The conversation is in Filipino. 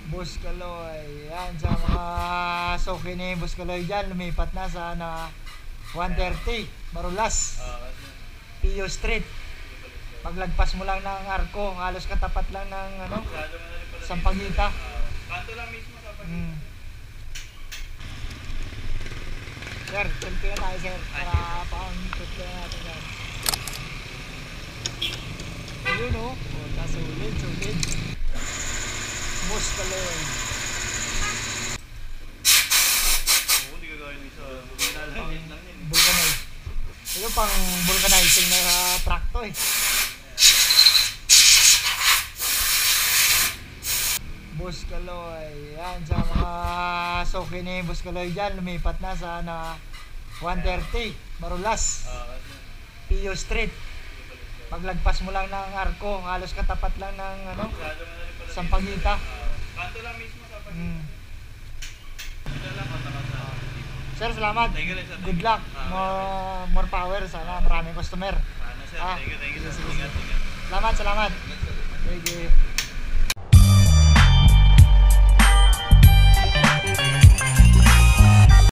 Boss Kaloy. Yan, sa mga soke ni Boss Kaloy dyan, lumipat na sa 130, Marulas, Pio Street. Paglagpas mo lang ng Arco, halos katapat lang ng Sampaguita. Kanto lang mismo sa Sampaguita. Sir, selfie na tayo sir, para pang-trip natin yan. Yun o, sulit. Boss Kaloy. Oo, hindi gagawin isa. Binalangin lang yun. Vulcanize. Ito pang vulcanizing na trakto eh. Boss Kaloy. Yan, sa mga soke ni Boss Kaloy dyan, lumipat na sa 130, Marulas, Pio Street. Paglagpas mo lang ng Arco, halos katapat lang ng Sampaguita. Kanto lang mismo sa Sampaguita. Sir, salamat. Thank you, sir. Good luck. More power. Sana maraming customer. Sana sir, thank you sir. Salamat. Thank you.